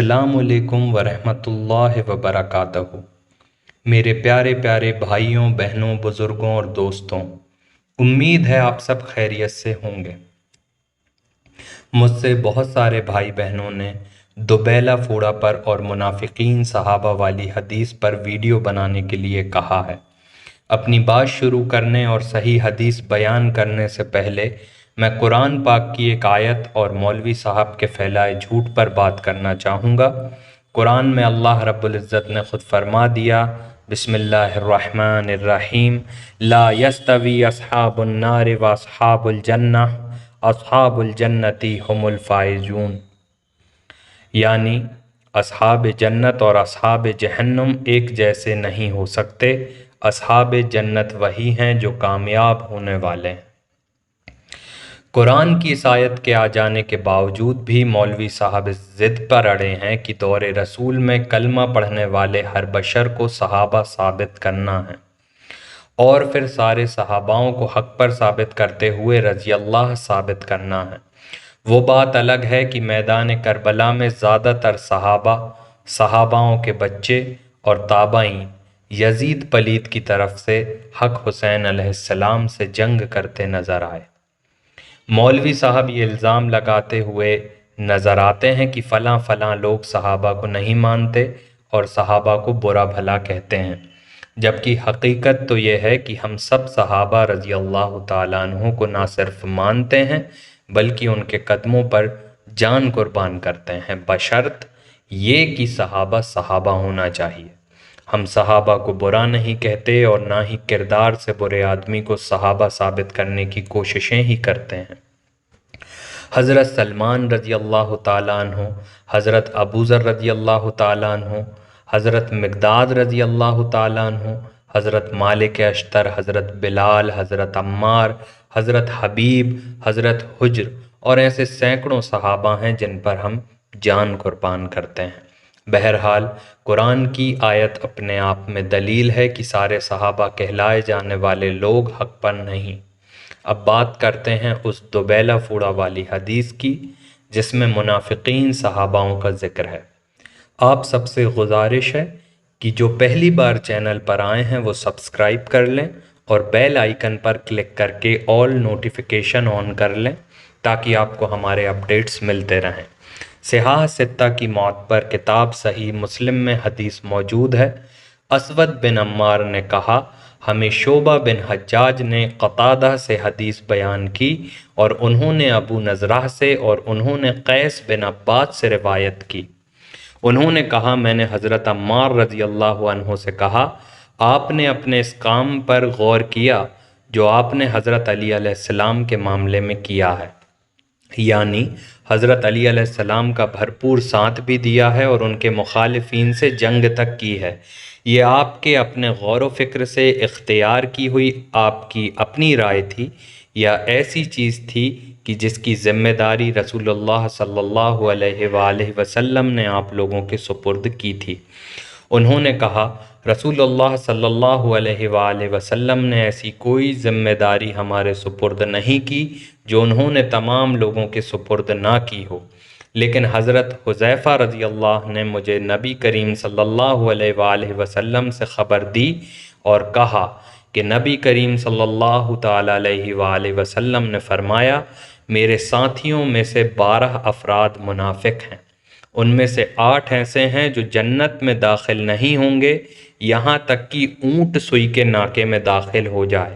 السلام علیکم ورحمۃ اللہ وبرکاتہ۔ میرے پیارے پیارے بھائیوں، بہنوں، بزرگوں اور دوستوں، امید ہے آپ سب خیریت سے ہوں گے۔ مجھ سے بہت سارے بھائی بہنوں نے دوبیلا فوڑا پر اور منافقین صحابہ والی حدیث پر ویڈیو بنانے کے لیے کہا ہے۔ اپنی بات شروع کرنے اور صحیح حدیث بیان کرنے سے پہلے میں قرآن پاک کی ایک آیت اور مولوی صاحب کے پھیلائے جھوٹ پر بات کرنا چاہوں گا۔ قرآن میں اللہ رب العزت نے خود فرما دیا، بسم اللہ الرحمن الرحیم، لا یستوی اصحاب النار و اصحاب الجنہ، اصحاب الجنتی هم الفائزون، یعنی اصحاب جنت اور اصحاب جہنم ایک جیسے نہیں ہو سکتے۔ اصحاب جنت وہی ہیں جو کامیاب ہونے والے ہیں۔ قرآن کی اس آیت کے آ جانے کے باوجود بھی مولوی صاحب اس ضد پر اڑے ہیں کہ دور رسول میں کلمہ پڑھنے والے ہر بشر کو صحابہ ثابت کرنا ہے، اور پھر سارے صحاباؤں کو حق پر ثابت کرتے ہوئے رضی اللہ ثابت کرنا ہے۔ وہ بات الگ ہے کہ میدان کربلا میں زیادہ تر صحاباؤں کے بچے اور تابعین یزید پلید کی طرف سے حق حسین علیہ السلام سے جنگ کرتے نظر آئے۔ مولوی صاحب یہ الزام لگاتے ہوئے نظر آتے ہیں کہ فلاں فلاں لوگ صحابہ کو نہیں مانتے اور صحابہ کو برا بھلا کہتے ہیں، جبکہ حقیقت تو یہ ہے کہ ہم سب صحابہ رضی اللہ تعالیٰ عنہ کو نہ صرف مانتے ہیں بلکہ ان کے قدموں پر جان قربان کرتے ہیں، بشرط یہ کہ صحابہ صحابہ ہونا چاہیے۔ ہم صحابہ کو برا نہیں کہتے اور نہ ہی کردار سے برے آدمی کو صحابہ ثابت کرنے کی کوششیں ہی کرتے ہیں۔ حضرت سلمان رضی اللہ تعالیٰ عنہ، حضرت ابو ذر رضی اللہ تعالیٰ عنہ، حضرت مقداد رضی اللہ تعالیٰ عنہ، حضرت مالک اشتر، حضرت بلال، حضرت عمار، حضرت حبیب، حضرت حجر اور ایسے سینکڑوں صحابہ ہیں جن پر ہم جان قربان کرتے ہیں۔ بہرحال قرآن کی آیت اپنے آپ میں دلیل ہے کہ سارے صحابہ کہلائے جانے والے لوگ حق پر نہیں۔ اب بات کرتے ہیں اس دوبیلا فوڑا والی حدیث کی جس میں منافقین صحاباؤں کا ذکر ہے۔ آپ سب سے گزارش ہے کہ جو پہلی بار چینل پر آئے ہیں وہ سبسکرائب کر لیں اور بیل آئیکن پر کلک کر کے آل نوٹیفیکیشن آن کر لیں تاکہ آپ کو ہمارے اپڈیٹس ملتے رہیں۔ صحاح ستہ کی معتبر کتاب صحیح مسلم میں حدیث موجود ہے۔ اسود بن عمار نے کہا، ہمیں شعبہ بن حجاج نے قتادہ سے حدیث بیان کی اور انہوں نے ابو نضرہ سے اور انہوں نے قیس بن عباد سے روایت کی۔ انہوں نے کہا، میں نے حضرت عمار رضی اللہ عنہ سے کہا، آپ نے اپنے اس کام پر غور کیا جو آپ نے حضرت علی علیہ السلام کے معاملے میں کیا ہے، یعنی حضرت علی علیہ السلام کا بھرپور ساتھ بھی دیا ہے اور ان کے مخالفین سے جنگ تک کی ہے۔ یہ آپ کے اپنے غور و فکر سے اختیار کی ہوئی آپ کی اپنی رائے تھی یا ایسی چیز تھی کہ جس کی ذمہ داری رسول اللہ صلی اللہ علیہ وآلہ وسلم نے آپ لوگوں کے سپرد کی تھی؟ انہوں نے کہا، رسول اللہ صلی اللہ علیہ وآلہ وسلم نے ایسی کوئی ذمہ داری ہمارے سپرد نہیں کی جو انہوں نے تمام لوگوں کے سپرد نہ کی ہو، لیکن حضرت حذیفہ رضی اللہ نے مجھے نبی کریم صلی اللہ علیہ وآلہ وسلم سے خبر دی اور کہا کہ نبی کریم صلی اللہ تعالیٰ علیہ وآلہ وسلم نے فرمایا، میرے ساتھیوں میں سے 12 افراد منافق ہیں، ان میں سے 8 ایسے ہیں جو جنت میں داخل نہیں ہوں گے یہاں تک کہ اونٹ سوئی کے ناکے میں داخل ہو جائے،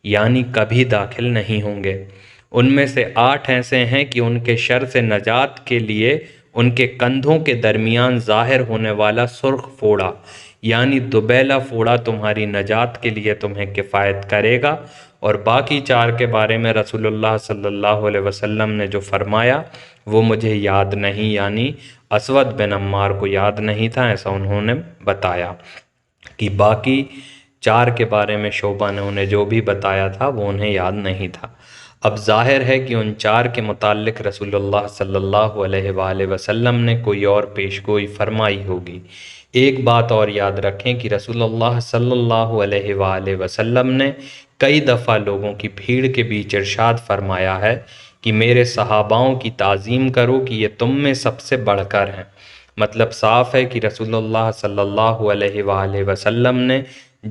یعنی کبھی داخل نہیں ہوں گے۔ ان میں سے 8 ایسے ہیں کہ ان کے شر سے نجات کے لیے ان کے کندھوں کے درمیان ظاہر ہونے والا سرخ فوڑا یعنی دوبیلا فوڑا تمہاری نجات کے لیے تمہیں کفایت کرے گا، اور باقی 4 کے بارے میں رسول اللہ صلی اللہ علیہ وسلم نے جو فرمایا وہ مجھے یاد نہیں، یعنی اسود بن عمار کو یاد نہیں تھا، ایسا انہوں نے بتایا کہ باقی 4 کے بارے میں شعبہ نے انہیں جو بھی بتایا تھا وہ انہیں یاد نہیں تھا۔ اب ظاہر ہے کہ ان 4 کے متعلق رسول اللہ صلی اللہ علیہ وآلہ وسلم نے کوئی اور پیشگوئی فرمائی ہوگی۔ ایک بات اور یاد رکھیں کہ رسول اللہ صلی اللہ علیہ وآلہ وسلم نے کئی دفعہ لوگوں کی بھیڑ کے بیچ ارشاد فرمایا ہے کہ میرے صحاباؤں کی تعظیم کرو کہ یہ تم میں سب سے بڑھ کر ہیں۔ مطلب صاف ہے کہ رسول اللہ صلی اللہ علیہ وآلہ وسلم نے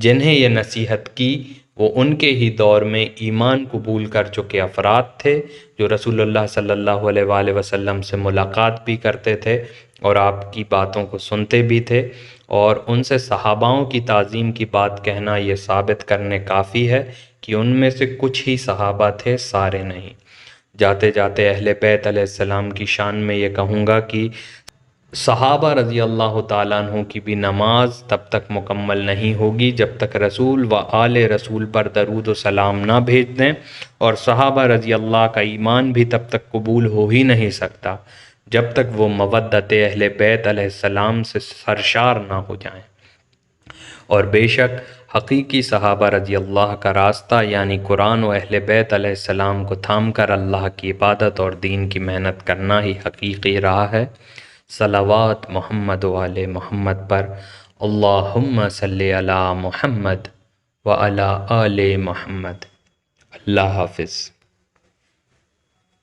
جنہیں یہ نصیحت کی وہ ان کے ہی دور میں ایمان قبول کر چکے افراد تھے، جو رسول اللہ صلی اللہ علیہ وآلہ وسلم سے ملاقات بھی کرتے تھے اور آپ کی باتوں کو سنتے بھی تھے، اور ان سے صحاباؤں کی تعظیم کی بات کہنا یہ ثابت کرنے کافی ہے کہ ان میں سے کچھ ہی صحابہ تھے، سارے نہیں۔ جاتے جاتے اہل بیت علیہ السلام کی شان میں یہ کہوں گا کہ صحابہ رضی اللہ تعالیٰ عنہ کی بھی نماز تب تک مکمل نہیں ہوگی جب تک رسول و آل رسول پر درود و سلام نہ بھیج دیں، اور صحابہ رضی اللہ کا ایمان بھی تب تک قبول ہو ہی نہیں سکتا جب تک وہ مودت اہل بیت علیہ السلام سے سرشار نہ ہو جائیں۔ اور بے شک حقیقی صحابہ رضی اللہ کا راستہ یعنی قرآن و اہل بیت علیہ السلام کو تھام کر اللہ کی عبادت اور دین کی محنت کرنا ہی حقیقی راہ ہے۔ صلوات محمد و آل محمد پر، اللہم صلی علی محمد و علی آل محمد۔ اللہ حافظ۔